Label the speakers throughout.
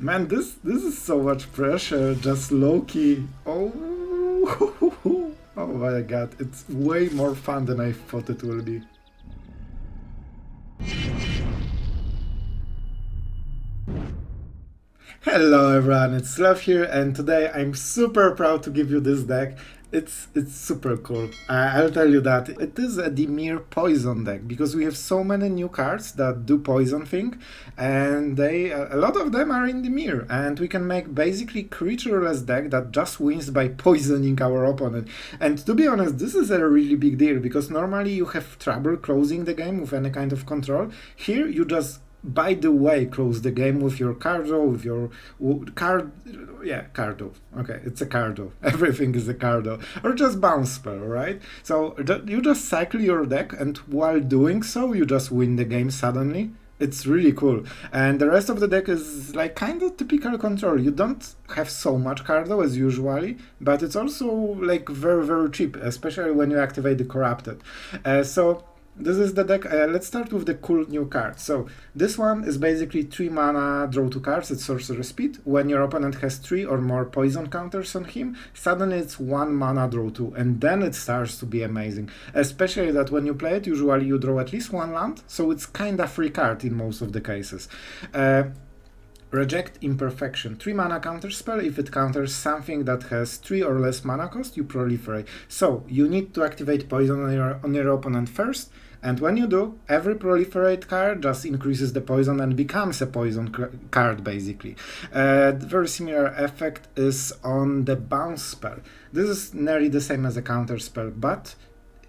Speaker 1: Man, this is so much pressure, just low key. Oh, oh my god, it's way more fun than I thought it will be. Hello everyone, it's Sloth here, and today I'm super proud to give you this deck. It's super cool. I'll tell you that. It is a Dimir poison deck because we have so many new cards that do poison thing, and a lot of them are in Dimir, and we can make basically creatureless deck that just wins by poisoning our opponent. And to be honest, this is a really big deal because normally you have trouble closing the game with any kind of control. Here you just by the way close the game with your cardo, with your card, yeah, cardo, okay, it's a cardo, everything is a cardo, or just bounce spell, right? So you just cycle your deck, and while doing so you just win the game suddenly. It's really cool. And the rest of the deck is like kind of typical control. You don't have so much cardo as usually, but it's also like very, very cheap, especially when you activate the corrupted. So this is the deck. Let's start with the cool new card. So this one is basically 3 mana, draw 2 cards, it's sorcery speed. When your opponent has 3 or more poison counters on him, suddenly it's 1 mana, draw 2, and then it starts to be amazing. Especially that when you play it, usually you draw at least 1 land, so it's kinda free card in most of the cases. Reject Imperfection. 3 mana counterspell. If it counters something that has 3 or less mana cost, you proliferate. So you need to activate poison on your opponent first, and when you do, every proliferate card just increases the poison and becomes a poison card, basically. Very similar effect is on the bounce spell. This is nearly the same as a counter spell, but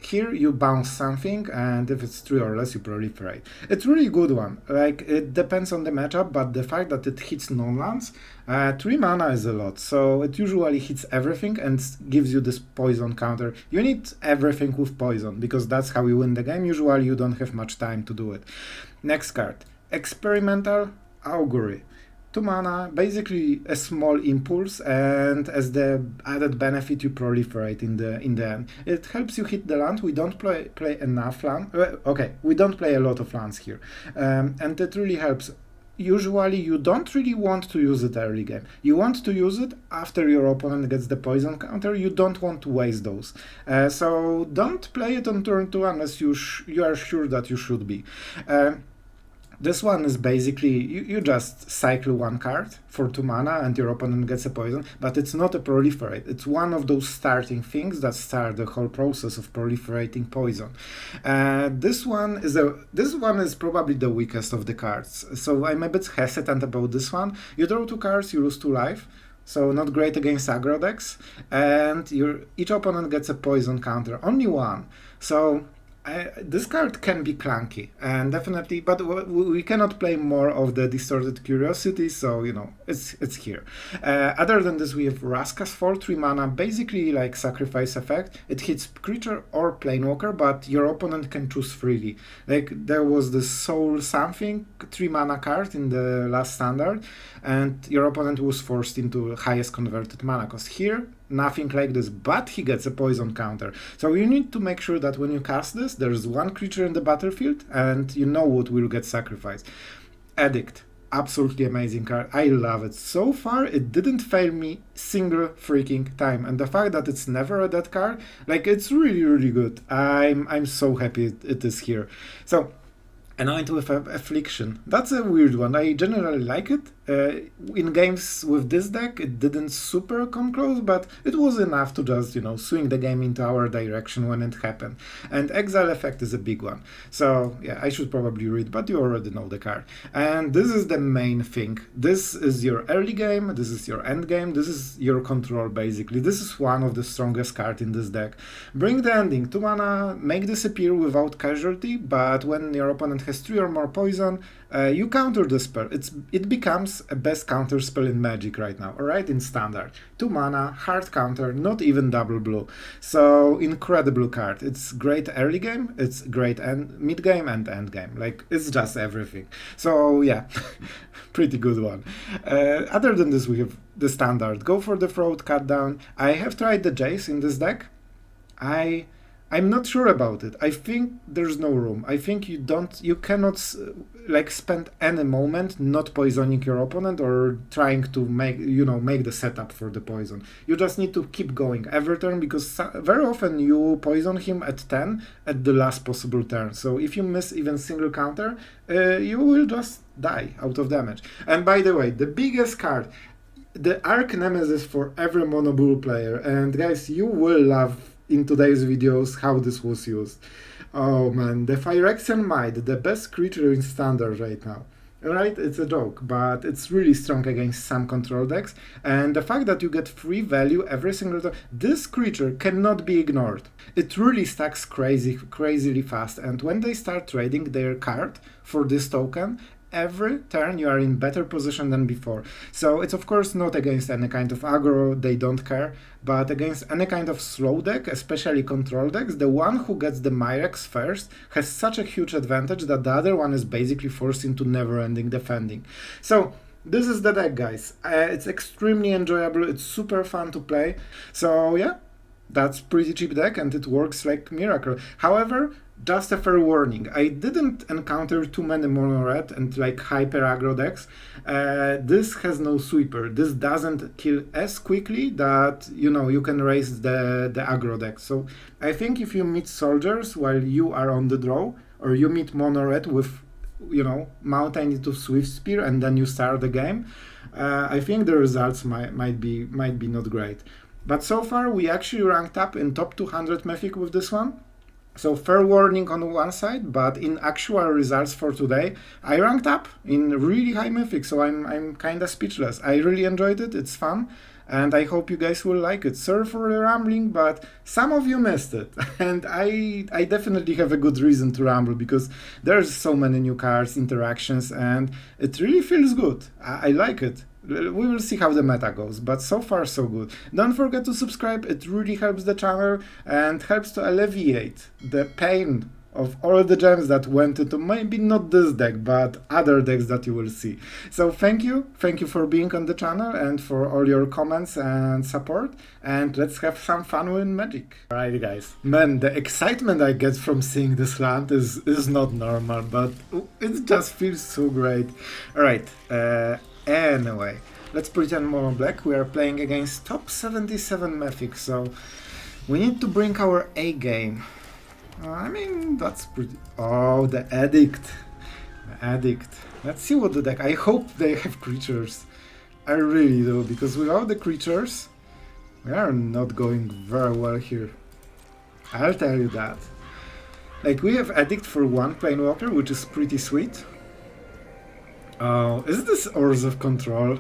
Speaker 1: here you bounce something, and if it's 3 or less, you proliferate. It's really good one. Like, it depends on the matchup, but the fact that it hits non-lands, 3 mana is a lot, so it usually hits everything and gives you this poison counter. You need everything with poison, because that's how you win the game. Usually you don't have much time to do it. Next card, Experimental Augury. 2 mana, basically a small impulse, and as the added benefit you proliferate in the end. It helps you hit the land. We don't play enough land. Okay, we don't play a lot of lands here, and it really helps. Usually you don't really want to use it early game. You want to use it after your opponent gets the poison counter. You don't want to waste those. So don't play it on turn 2 unless you are sure that you should be. This one is basically, you just cycle 1 card for 2 mana and your opponent gets a poison, but it's not a proliferate. It's one of those starting things that start the whole process of proliferating poison. This one is probably the weakest of the cards, so I'm a bit hesitant about this one. You draw 2 cards, you lose 2 life. So not great against aggro decks, and each opponent gets a poison counter, only 1. So this card can be clunky, and definitely, but we cannot play more of the Distorted Curiosity, so you know it's here. Other than this, we have Vraska's Fall, 3 mana, basically like sacrifice effect. It hits creature or planewalker, but your opponent can choose freely. Like there was the Soul something 3 mana card in the last standard, and your opponent was forced into highest converted mana cost. Here, nothing like this, but he gets a poison counter. So you need to make sure that when you cast this, there's 1 creature in the battlefield, and you know what will get sacrificed. Edict. Absolutely amazing card. I love it. So far, it didn't fail me single freaking time. And the fact that it's never a dead card, like, it's really, really good. I'm so happy it is here. So, Anoint with Affliction. That's a weird one. I generally like it. In games with this deck, it didn't super come close, but it was enough to just, swing the game into our direction when it happened. And Exile effect is a big one. So, yeah, I should probably read, but you already know the card. And this is the main thing. This is your early game, this is your end game, this is your control, basically. This is one of the strongest cards in this deck. Bring the Ending. 2 mana, make this appear without casualty, but when your opponent has 3 or more poison, you counter the spell. It becomes a best counter spell in Magic right now, alright, in Standard. 2 mana, hard counter, not even double blue. So, incredible card. It's great early game, it's great mid game and end game. Like, it's just everything. So, yeah, pretty good one. Other than this, we have the Standard. Go for the Throat, Cut Down. I have tried the Jace in this deck. I I'm not sure about it. I think there's no room. I think you cannot like spend any moment not poisoning your opponent or trying to make the setup for the poison. You just need to keep going every turn, because very often you poison him at 10 at the last possible turn. So if you miss even single counter, you will just die out of damage. And by the way, the biggest card, the arch nemesis for every mono bull player, and guys, you will love in today's videos how this was used. Oh man, the Phyrexian Might, the best creature in standard right now. Right, it's a joke, but it's really strong against some control decks, and the fact that you get free value every single time, this creature cannot be ignored. It really stacks crazily fast, and when they start trading their card for this token, every turn you are in better position than before. So it's of course not against any kind of aggro, they don't care, but against any kind of slow deck, especially control decks, the one who gets the Myrex first has such a huge advantage that the other one is basically forced into never-ending defending. So this is the deck, guys. It's extremely enjoyable, it's super fun to play. So yeah, that's pretty cheap deck and it works like miracle. However, just a fair warning, I didn't encounter too many mono red and like hyper aggro decks. This has no sweeper. This doesn't kill as quickly that you can raise the aggro deck. So I think if you meet soldiers while you are on the draw, or you meet mono red with Mountain into Swift Spear and then you start the game, I think the results might be not great. But so far we actually ranked up in top 200 Mythic with this one. So fair warning on one side, but in actual results for today, I ranked up in really high Mythic, so I'm kinda speechless. I really enjoyed it, it's fun, and I hope you guys will like it. Sorry for the rambling, but some of you missed it, and I definitely have a good reason to ramble, because there's so many new cards, interactions, and it really feels good. I like it. We will see how the meta goes, but so far so good. Don't forget to subscribe, it really helps the channel and helps to alleviate the pain of all the gems that went into maybe not this deck, but other decks that you will see. So thank you for being on the channel and for all your comments and support, and let's have some fun with Magic. Alright guys, man, the excitement I get from seeing this land is not normal, but it just feels so great. Alright, anyway, let's pretend mono black. We are playing against top 77 Mythic, so we need to bring our A game. I mean, that's pretty... Oh, the Addict. The Addict. Let's see what the deck... I hope they have creatures. I really do, because without the creatures, we are not going very well here. I'll tell you that. Like, we have Addict for one Planewalker, which is pretty sweet. Oh, is this Oars of Control?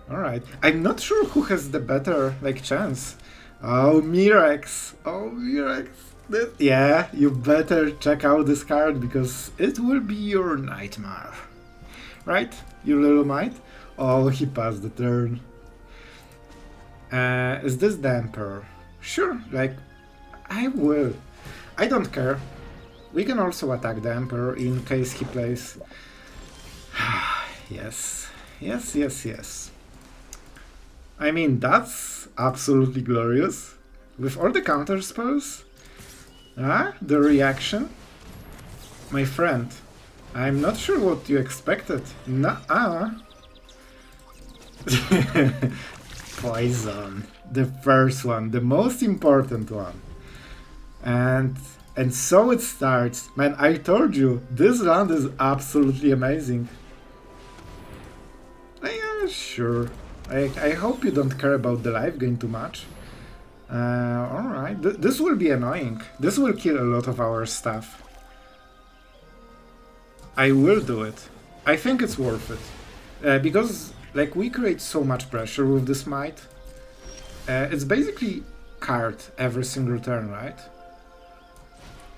Speaker 1: Alright. I'm not sure who has the better, like, chance. Oh, Mirex. Oh, Mirex. Yeah, you better check out this card, because it will be your nightmare. Right? You little mite? Oh, he passed the turn. Is this the Emperor? Sure, like, I will. I don't care. We can also attack the Emperor in case he plays... Yes. Yes, yes, yes. I mean, that's absolutely glorious. With all the counter spells. The reaction. My friend, I'm not sure what you expected. Nuh-uh. Poison. The first one, the most important one. And so it starts. Man, I told you, this land is absolutely amazing. Yeah, sure. I hope you don't care about the life gain too much. Alright, this will be annoying. This will kill a lot of our stuff. I will do it. I think it's worth it. Because, like, we create so much pressure with this Might. It's basically card every single turn, right?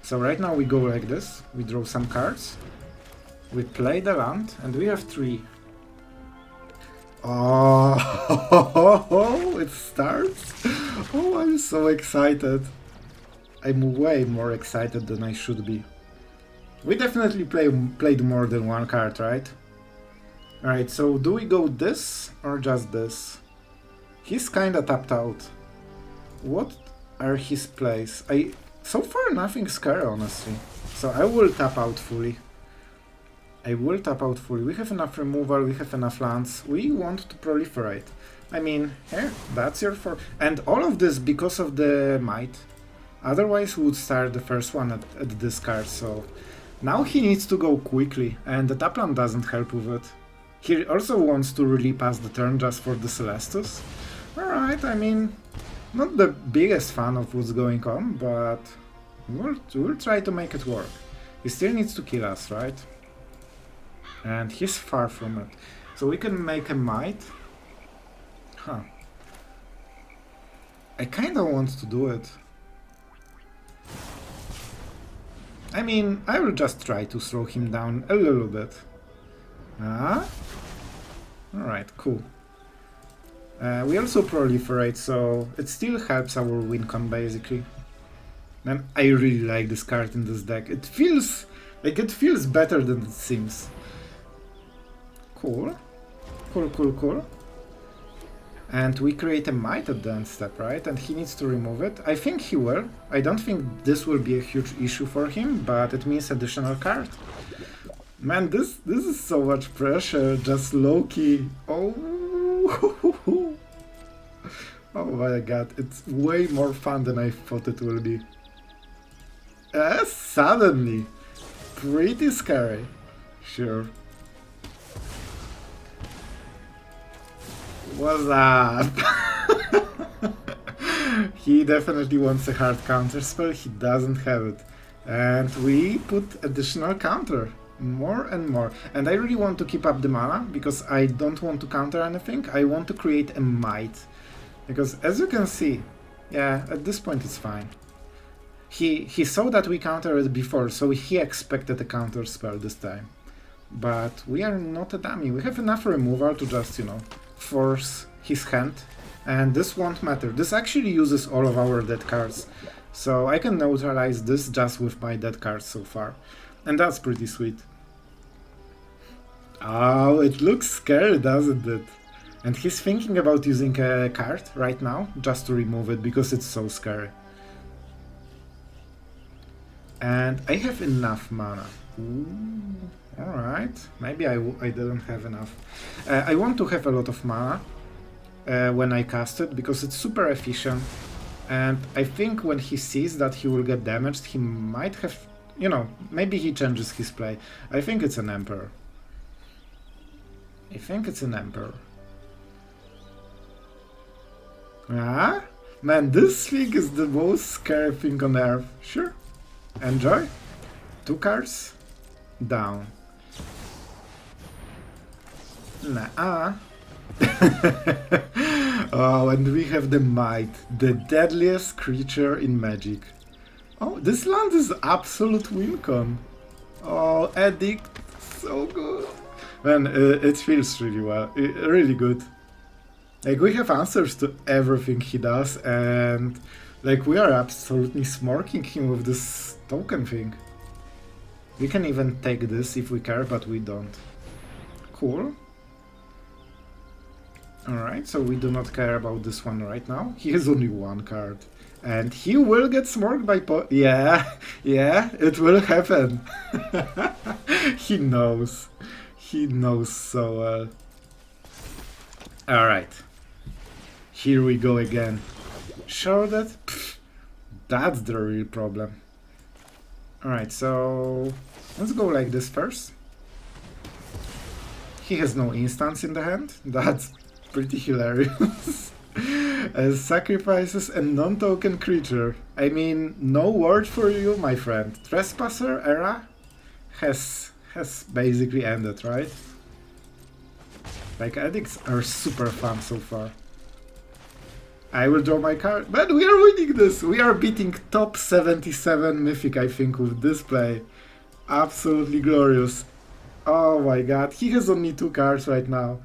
Speaker 1: So right now we go like this. We draw some cards. We play the land, and we have 3. Oh, it starts? Oh, I'm so excited. I'm way more excited than I should be. We definitely played more than one card, right? Alright, so do we go this or just this? He's kinda tapped out. What are his plays? So far nothing scary, honestly. So I will tap out fully. We have enough removal, we have enough lands. We want to proliferate. I mean, here, that's your and all of this because of the might. Otherwise we would start the first one at the discard, so now he needs to go quickly, and the Tapland doesn't help with it. He also wants to really pass the turn just for the Celestus. Alright, I mean, not the biggest fan of what's going on, but we'll try to make it work. He still needs to kill us, right? And he's far from it. So we can make a might. Huh. I kinda want to do it. I mean, I will just try to slow him down a little bit. Alright, cool. We also proliferate, so it still helps our win con basically. Man, I really like this card in this deck. It feels better than it seems. Cool. Cool. And we create a might at the end step, right? And he needs to remove it. I think he will. I don't think this will be a huge issue for him, but it means additional card. Man, this is so much pressure, just low-key. Oh. Oh my god, it's way more fun than I thought it will be. Suddenly. Pretty scary. Sure. What's up? He definitely wants a hard counterspell, he doesn't have it. And we put additional counter. More and more. And I really want to keep up the mana, because I don't want to counter anything. I want to create a might. Because as you can see, yeah, at this point it's fine. He saw that we countered it before, so he expected a counter spell this time. But we are not a dummy. We have enough removal to just, you know, force his hand. And this won't matter. This actually uses all of our dead cards. So I can neutralize this just with my dead cards so far. And that's pretty sweet. Oh, it looks scary, doesn't it? And he's thinking about using a card right now, just to remove it, because it's so scary. And I have enough mana. Alright, maybe I didn't have enough. I want to have a lot of mana when I cast it, because it's super efficient. And I think when he sees that he will get damaged, he might have, you know, maybe he changes his play. I think it's an Emperor. Ah, man, this thing is the most scary thing on earth. Sure. Enjoy. 2 cards. Down. Nah. Oh, and we have the Might, the deadliest creature in Magic. Oh, this land is absolute win con. Oh, Edict, so good. Man, it feels really well, really good. Like, we have answers to everything he does, and like, we are absolutely smorking him with this token thing. We can even take this if we care, but we don't. Cool. Alright, so we do not care about this one right now. He has only 1 card. And he will get smorked by yeah, it will happen. He knows. He knows so well. Alright. Here we go again. Sure that? Pfft, that's the real problem. Alright, so let's go like this first. He has no instants in the hand. That's pretty hilarious. As sacrifices a non-token creature. I mean, no word for you, my friend. Trespasser era has basically ended, right? Like, edicts are super fun so far. I will draw my card. Man, we are winning this! We are beating top 77 Mythic, I think, with this play. Absolutely glorious. Oh my god, he has only 2 cards right now.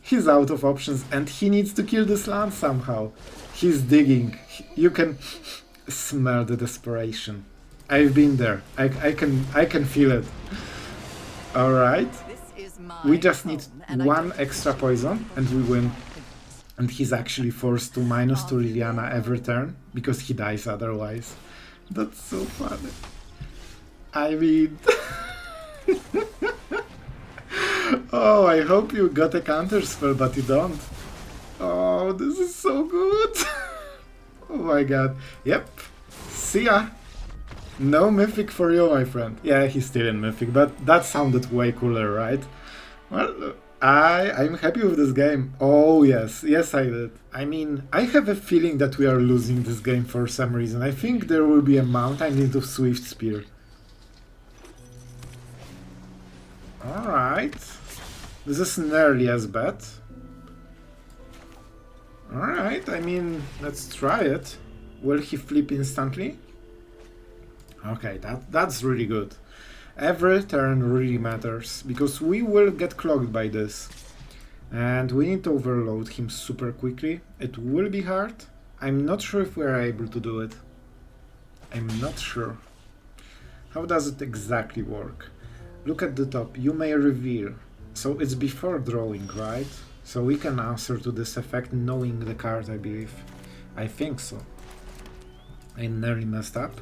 Speaker 1: He's out of options and he needs to kill this land somehow. He's digging. You can smell the desperation. I've been there. I can feel it. Alright. We just need 1 extra poison and we win. And he's actually forced to -2 Liliana every turn because he dies otherwise. That's so funny. I mean... Oh, I hope you got a counterspell, but you don't. Oh, this is so good. Oh my god. Yep. See ya. No Mythic for you, my friend. Yeah, he's still in Mythic, but that sounded way cooler, right? Well, I'm happy with this game. Oh, yes. Yes, I did. I mean, I have a feeling that we are losing this game for some reason. I think there will be a mountain into Swift Spear. Alright. This is nearly as bad. Alright, I mean, let's try it. Will he flip instantly? Okay, that's really good. Every turn really matters, because we will get clogged by this. And we need to overload him super quickly. It will be hard. I'm not sure if we are able to do it. I'm not sure. How does it exactly work? Look at the top. You may reveal. So it's before drawing, right? So we can answer to this effect knowing the card, I believe. I think so. I nearly messed up.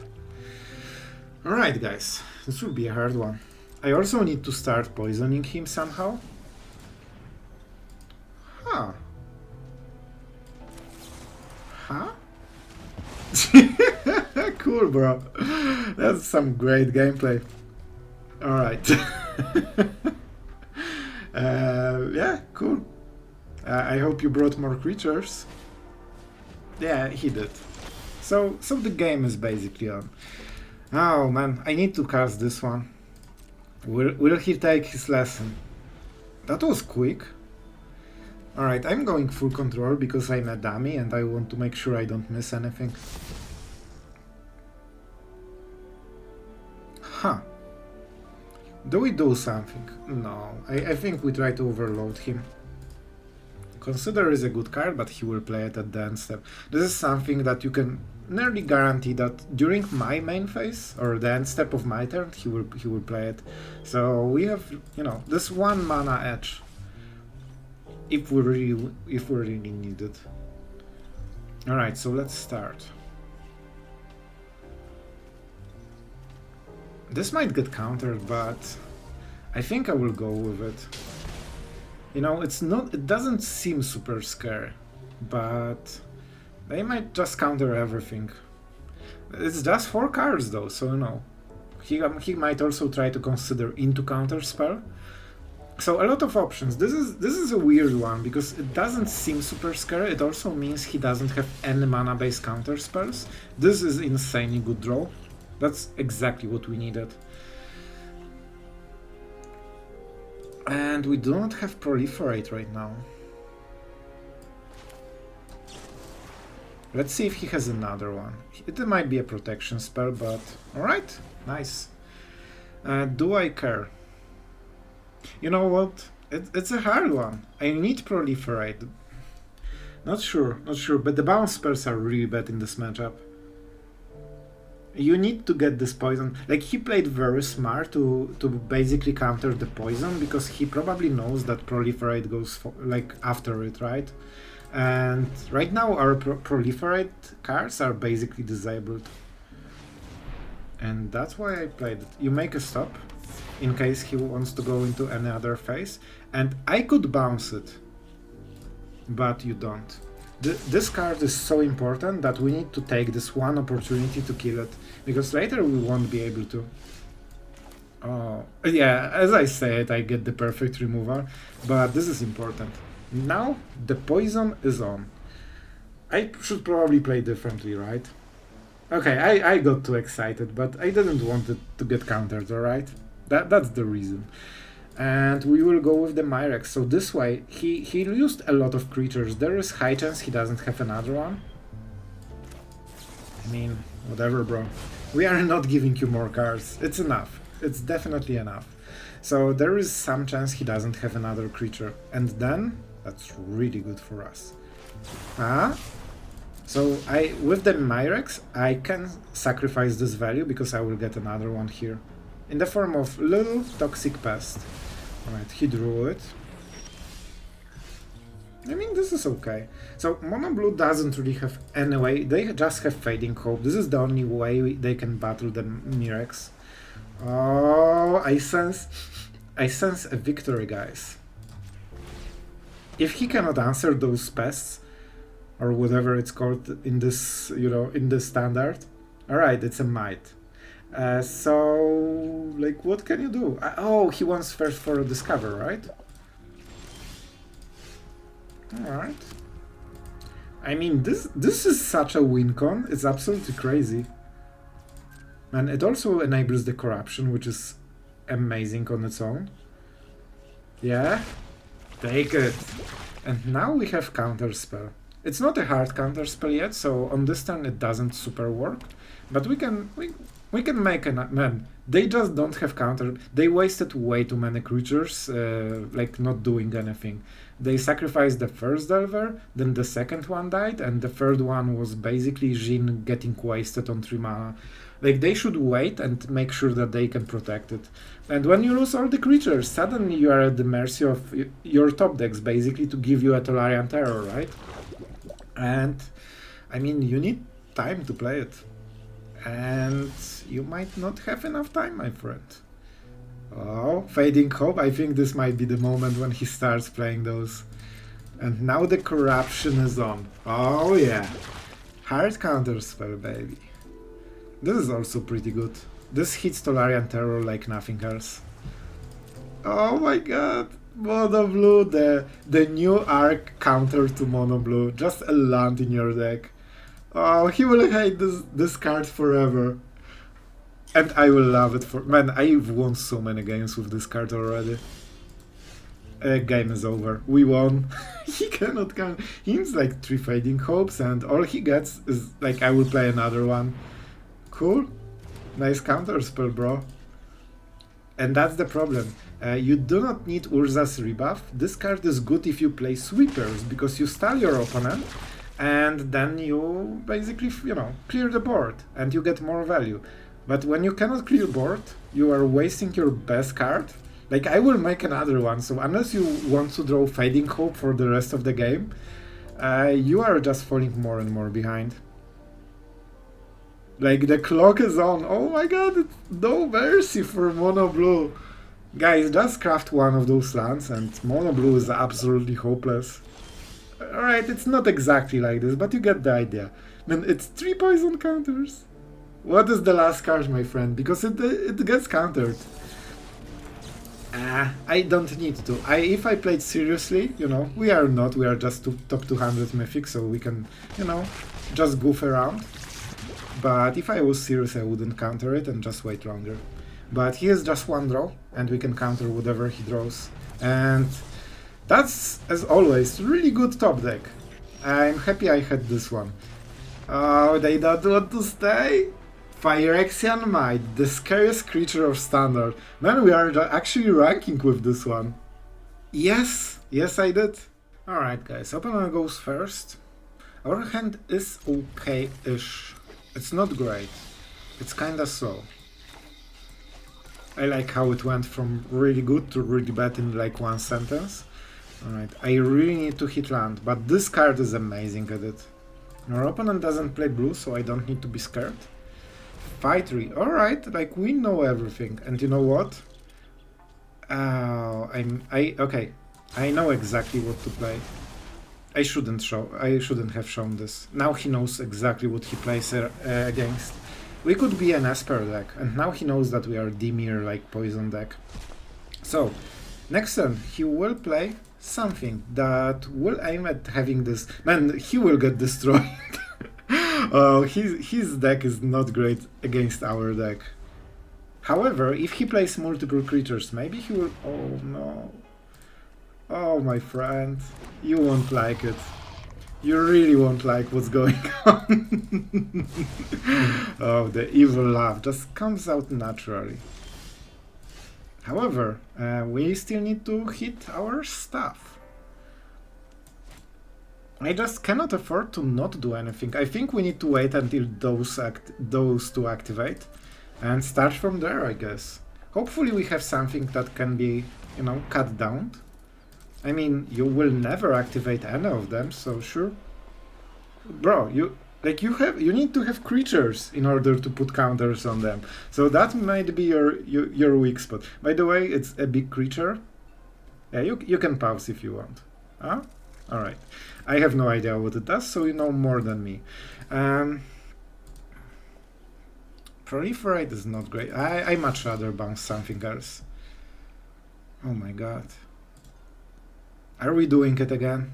Speaker 1: Alright guys, this will be a hard one. I also need to start poisoning him somehow. Huh. Huh? Cool, bro. That's some great gameplay. Alright. Yeah, cool. I hope you brought more creatures. Yeah, he did. So the game is basically on. Oh man, I need to cast this one. Will he take his lesson? That was quick. Alright, I'm going full control because I'm a dummy and I want to make sure I don't miss anything. Huh. Do we do something? No, I think we try to overload him. Consider is a good card, but he will play it at the end step. This is something that you can nearly guarantee that during my main phase, or the end step of my turn, he will play it. So we have, you know, this 1 mana edge. If we really need it. Alright, so let's start. This might get countered, but I think I will go with it. You know, it doesn't seem super scary, but they might just counter everything. It's just 4 cards though, so you know. He might also try to consider into counterspell. So a lot of options. This is a weird one because it doesn't seem super scary. It also means he doesn't have any mana-based counterspells. This is insanely good draw. That's exactly what we needed. And we do not have proliferate right now. Let's see if he has another one. It might be a protection spell, but alright, nice. Do I care? You know what? It's a hard one. I need proliferate. Not sure, but the bounce spells are really bad in this matchup. You need to get this poison. Like, he played very smart to basically counter the poison, because he probably knows that proliferate goes for, like, after it, right? And right now our proliferate cards are basically disabled. And that's why I played it. You make a stop, in case he wants to go into any other phase. And I could bounce it, but you don't. This card is so important that we need to take this one opportunity to kill it, because later we won't be able to. Oh, yeah, as I said, I get the perfect removal, but this is important. Now the poison is on. I should probably play differently, right? Okay, I got too excited, but I didn't want it to get countered, alright? That's the reason. And we will go with the Myrex. So this way, he used a lot of creatures. There is high chance he doesn't have another one. I mean, whatever, bro. We are not giving you more cards. It's enough. It's definitely enough. So there is some chance he doesn't have another creature. And then, that's really good for us. So with the Myrex, I can sacrifice this value because I will get another one here. In the form of little toxic pest. Alright, he drew it. I mean, this is okay. So Mono Blue doesn't really have any way. They just have Fading Hope. This is the only way they can battle the Mirex. Oh, I sense a victory, guys. If he cannot answer those pests, or whatever it's called in this, in this standard, all right, it's a might. So, like, what can you do? Oh, he wants first for a discover, right? Alright. I mean, this is such a win con. It's absolutely crazy. And it also enables the corruption, which is amazing on its own. Yeah? Take it! And now we have counterspell. It's not a hard counterspell yet, so on this turn it doesn't super work. But we can make a... Man, they just don't have counter... They wasted way too many creatures, like not doing anything. They sacrificed the first Delver, then the second one died, and the third one was basically Jhin getting wasted on 3 mana. Like, they should wait and make sure that they can protect it. And when you lose all the creatures, suddenly you are at the mercy of your top decks, basically, to give you a Tolarian Terror, right? And, I mean, you need time to play it. And you might not have enough time, my friend. Oh, Fading Hope. I think this might be the moment when he starts playing those. And now the corruption is on. Oh yeah. Hard counterspell, baby. This is also pretty good. This hits Tolarian Terror like nothing else. Oh my god. Mono Blue, the new arc counter to Mono Blue. Just a land in your deck. Oh, he will hate this card forever. And I will love it for... Man, I've won so many games with this card already. Game is over. We won. He cannot count. He needs like 3 Fading Hopes and all he gets is like, I will play another one. Cool. Nice counterspell, bro. And that's the problem. You do not need Urza's rebuff. This card is good if you play Sweepers, because you stall your opponent and then you basically, clear the board and you get more value. But when you cannot clear board, you are wasting your best card. Like, I will make another one, so unless you want to draw Fading Hope for the rest of the game, you are just falling more and more behind. Like, the clock is on. Oh my god, it's no mercy for Mono Blue. Guys, just craft one of those lands and Mono Blue is absolutely hopeless. Alright, it's not exactly like this, but you get the idea. Man, it's 3 poison counters. What is the last card, my friend? Because it gets countered. I don't need to. If I played seriously, we are not. We are just top 200 Mythic, so we can, just goof around. But if I was serious, I wouldn't counter it and just wait longer. But he has just 1 draw, and we can counter whatever he draws. And that's, as always, really good top deck. I'm happy I had this one. Oh, they don't want to stay? Phyrexian Might, the scariest creature of Standard. Man, we are actually ranking with this one. Yes, I did. Alright guys, opponent goes first. Our hand is okay-ish. It's not great. It's kinda slow. I like how it went from really good to really bad in like 1 sentence. Alright, I really need to hit land, but this card is amazing at it. Our opponent doesn't play blue, so I don't need to be scared. Fight-3, alright, like we know everything, and you know what? Okay, I know exactly what to play. I shouldn't have shown this. Now he knows exactly what he plays against. We could be an Esper deck, and now he knows that we are Dimir, like poison deck. So, next turn he will play something that will aim at having this... Man, he will get destroyed. Oh, his deck is not great against our deck. However, if he plays multiple creatures, maybe he will... Oh no. Oh my friend, you won't like it. You really won't like what's going on. Oh, the evil laugh just comes out naturally. However, we still need to hit our stuff. I just cannot afford to not do anything. I think we need to wait until those two activate and start from there, I guess. Hopefully we have something that can be, cut down. I mean, you will never activate any of them, so sure. Bro, you need to have creatures in order to put counters on them. So that might be your weak spot. By the way, it's a big creature. Yeah, you can pause if you want. Huh? Alright. I have no idea what it does, so you know more than me. Proliferate is not great. I much rather bounce something else. Oh my god. Are we doing it again?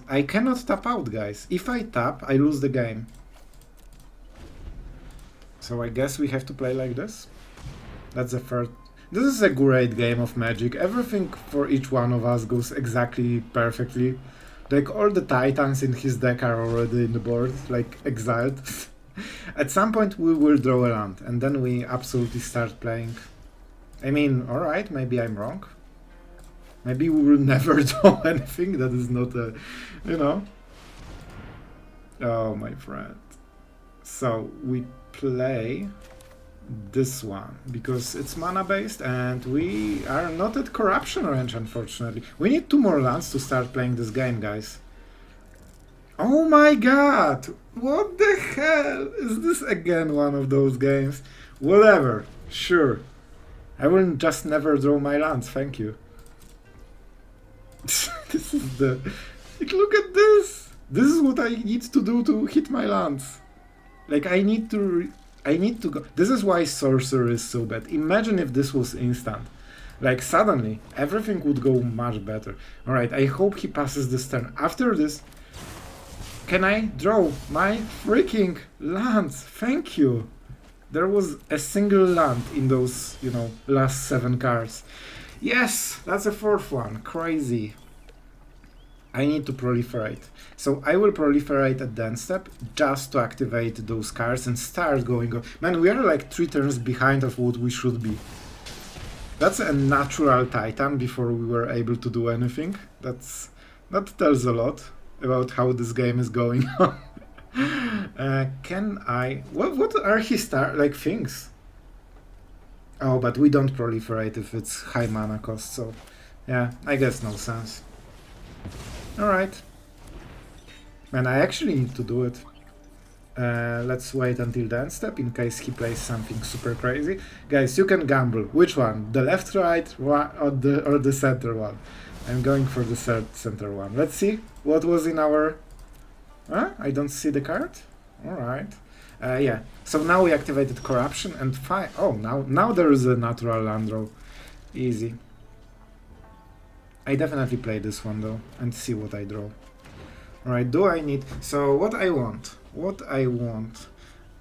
Speaker 1: I cannot tap out, guys. If I tap, I lose the game. So I guess we have to play like this. That's the first. This is a great game of Magic. Everything for each one of us goes exactly perfectly. Like all the titans in his deck are already in the board, like exiled. At some point we will draw a land, and then we absolutely start playing. I mean, alright, maybe I'm wrong. Maybe we will never draw anything. That is not a, you know. Oh, my friend. So we play this one because it's mana based and we are not at corruption range, unfortunately. We need 2 more lands to start playing this game, guys. Oh my god! What the hell? Is this again one of those games? Whatever. Sure. I will just never draw my lands, thank you. This is the... Like, look at this! This is what I need to do to hit my lands. Like, I need to go... This is why Sorcerer is so bad. Imagine if this was instant. Like, suddenly, everything would go much better. Alright, I hope he passes this turn. After this, can I draw my freaking lands? Thank you! There was a single land in those, you know, last 7 cards. Yes, that's a 4th one. Crazy. I need to proliferate. So I will proliferate at the end step just to activate those cards and start going on. Man, we are like 3 turns behind of what we should be. That's a natural Titan before we were able to do anything. That tells a lot about how this game is going on. Can I... What are his things? Oh, but we don't proliferate if it's high mana cost, so yeah, I guess no sense. Alright. Man, I actually need to do it. Let's wait until the end step in case he plays something super crazy. Guys, you can gamble. Which one? The left, right, or the center one? I'm going for the center one. Let's see what was in our... Huh? I don't see the card? Alright. Yeah, so now we activated Corruption and oh, now there is a natural land draw. Easy. I definitely play this one though, and see what I draw. Alright, do I need... So, what I want?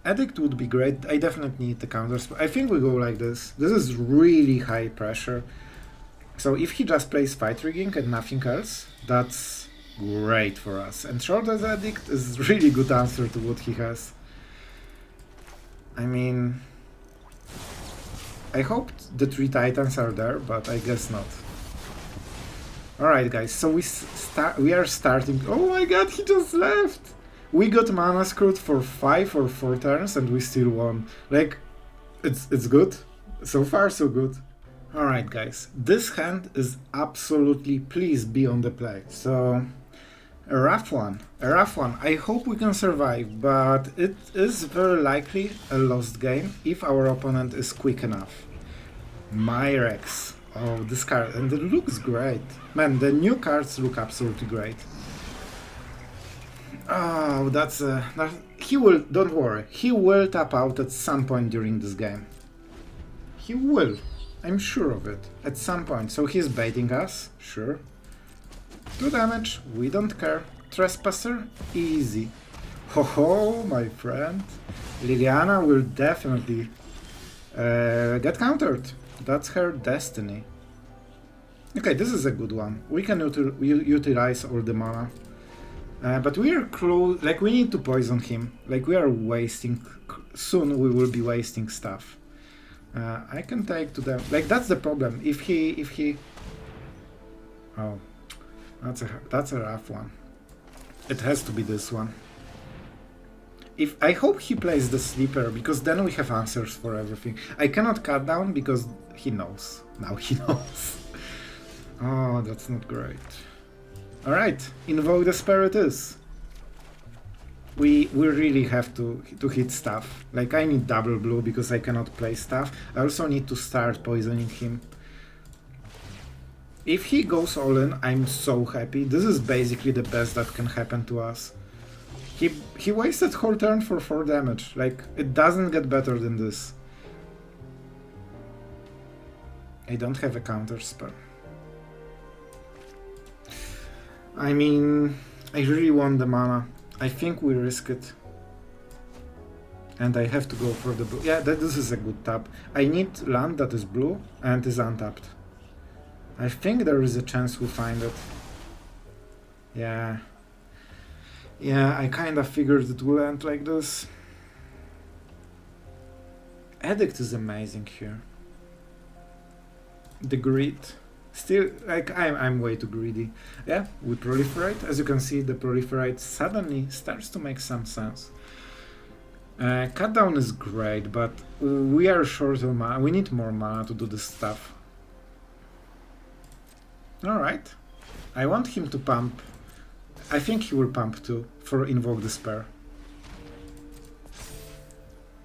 Speaker 1: Edict would be great. I definitely need the counters. I think we go like this. This is really high pressure. So if he just plays Fight Rigging and nothing else, that's great for us. And Shorter's Edict is really good answer to what he has. I mean, I hope the 3 titans are there, but I guess not. Alright guys, so we are starting... Oh my god, he just left! We got mana screwed for 5 or 4 turns and we still won. Like, it's good. So far so good. Alright guys, this hand is absolutely... Please be on the play. So... A rough one. I hope we can survive, but it is very likely a lost game if our opponent is quick enough. Myrex. Oh, this card, and it looks great. Man, the new cards look absolutely great. Oh, he will, don't worry, he will tap out at some point during this game. He will, I'm sure of it, at some point. So he's baiting us, sure. 2 damage, we don't care. Trespasser, easy. Ho ho, my friend. Liliana will definitely get countered. That's her destiny. Okay, this is a good one. We can utilize all the mana. But we are close, like we need to poison him. Like we are wasting, soon we will be wasting stuff. I can take to them, like that's the problem. If he... Oh. That's a rough one. It has to be this one. I hope he plays the sleeper, because then we have answers for everything. I cannot cut down because he knows. Now he knows. Oh, that's not great. Alright, invoke the spell it is. We really have to hit stuff. Like, I need double blue because I cannot play stuff. I also need to start poisoning him. If he goes all in, I'm so happy. This is basically the best that can happen to us. He wasted whole turn for 4 damage. Like, it doesn't get better than this. I don't have a counter spell. I mean, I really want the mana. I think we risk it. And I have to go for the blue. Yeah, this is a good tap. I need land that is blue and is untapped. I think there is a chance we find it. Yeah. Yeah, I kind of figured it will end like this. Edict is amazing here. The greed. Still, like, I'm way too greedy. Yeah, we proliferate. As you can see, the proliferate suddenly starts to make some sense. Cut down is great, but we are short of mana. We need more mana to do this stuff. Alright. I want him to pump. I think he will pump too, for Invoke Despair.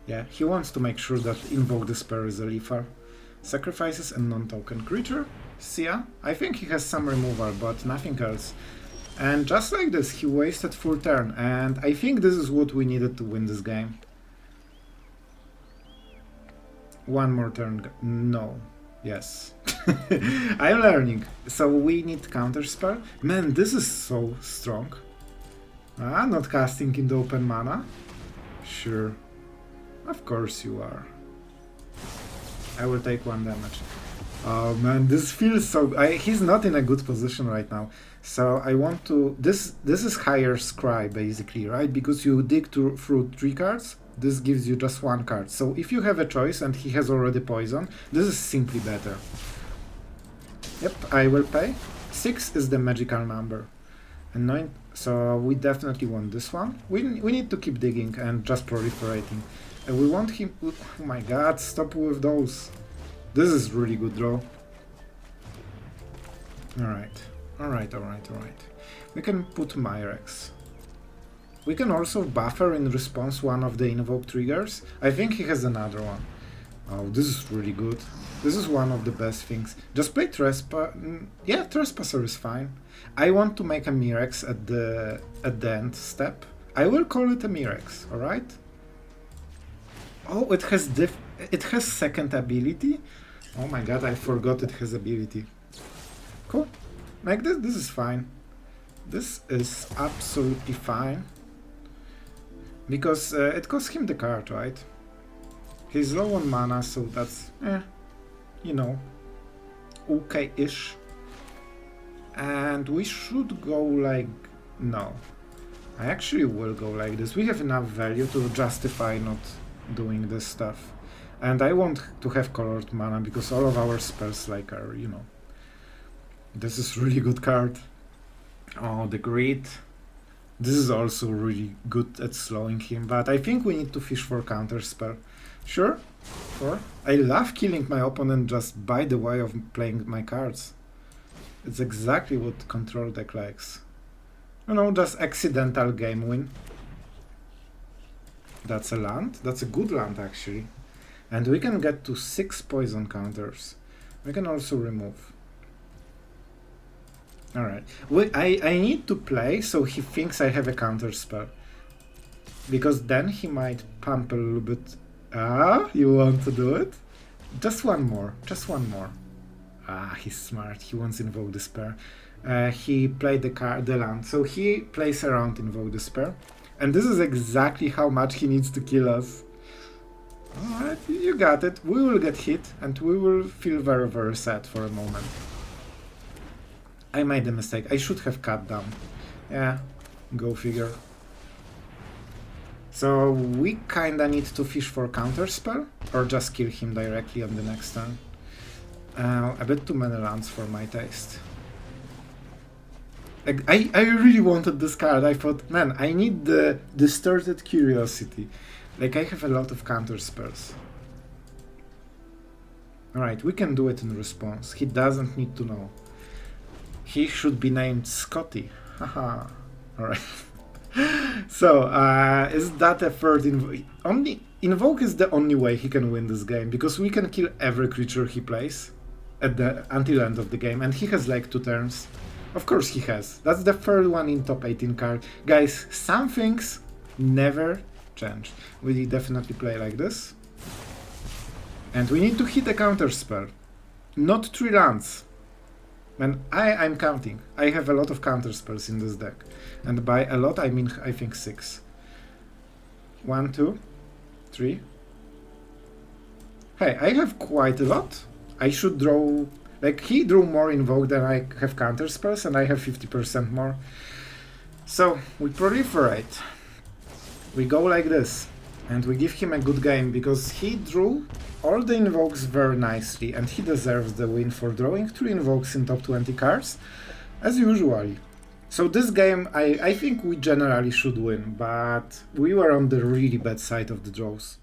Speaker 1: Yeah, he wants to make sure that Invoke Despair is a Lethal. Sacrifices a non-token creature. See ya? I think he has some removal, but nothing else. And just like this, he wasted full turn, and I think this is what we needed to win this game. One more turn. No. Yes. I'm learning. So we need counterspell. Man, this is so strong. Ah, not casting in the open mana? Sure. Of course you are. I will take 1 damage. Oh man, this feels so... he's not in a good position right now. So I want to... This is higher scry, basically, right? Because you dig through 3 cards, this gives you just 1 card. So if you have a choice and he has already poison, this is simply better. Yep, I will pay. 6 is the magical number. Anoint... So we definitely want this one. We need to keep digging and just proliferating. And we want him... Oh my god, stop with those. This is really good draw. Alright. We can put Myrex. We can also buffer in response one of the invoke triggers. I think he has another one. Oh, this is really good. This is one of the best things. Just play yeah, Trespasser is fine. I want to make a Myrex at the end step. I will call it a Myrex, alright? Oh, it has second ability? Oh my god, I forgot it has ability. Cool. Like this is fine. This is absolutely fine. Because it costs him the card, right? He's low on mana, so that's, you know, okay-ish. And we should go like... No. I actually will go like this. We have enough value to justify not doing this stuff. And I want to have colored mana because all of our spells like are, you know. This is really good card. Oh, the greed. This is also really good at slowing him, but I think we need to fish for counterspell. Sure. I love killing my opponent just by the way of playing my cards. It's exactly what control deck likes. You know, just accidental game win. That's a land. That's a good land actually. And we can get to 6 poison counters. We can also remove. Alright. I need to play so he thinks I have a counter spell. Because then he might pump a little bit. Ah, you want to do it? Just one more. Ah, he's smart. He wants Invoke Despair. He played the land. So he plays around Invoke Despair. And this is exactly how much he needs to kill us. Alright, you got it. We will get hit and we will feel very, very sad for a moment. I made a mistake. I should have cut down. Yeah, go figure. So we kinda need to fish for counterspell or just kill him directly on the next turn. A bit too many lands for my taste. Like, I really wanted this card. I thought, man, I need the Distorted Curiosity. Like, I have a lot of counter spells. Alright, we can do it in response. He doesn't need to know. He should be named Scotty. Haha. Alright. So, is that a third Invoke is the only way he can win this game, because we can kill every creature he plays until the end of the game, and he has like 2 turns. Of course he has. That's the third one in top 18 card. Guys, some things never change. We definitely play like this. And we need to hit a counter spell. Not 3 lands. And I'm counting. I have a lot of counter spells in this deck. And by a lot I mean I think 6. 1, 2, 3. Hey, I have quite a lot. I should draw... Like, he drew more Invoke than I have counter spells, and I have 50% more. So, we proliferate. We go like this. And we give him a good game, because he drew all the Invokes very nicely, and he deserves the win for drawing 3 Invokes in top 20 cards, as usually. So this game, I think we generally should win, but we were on the really bad side of the draws.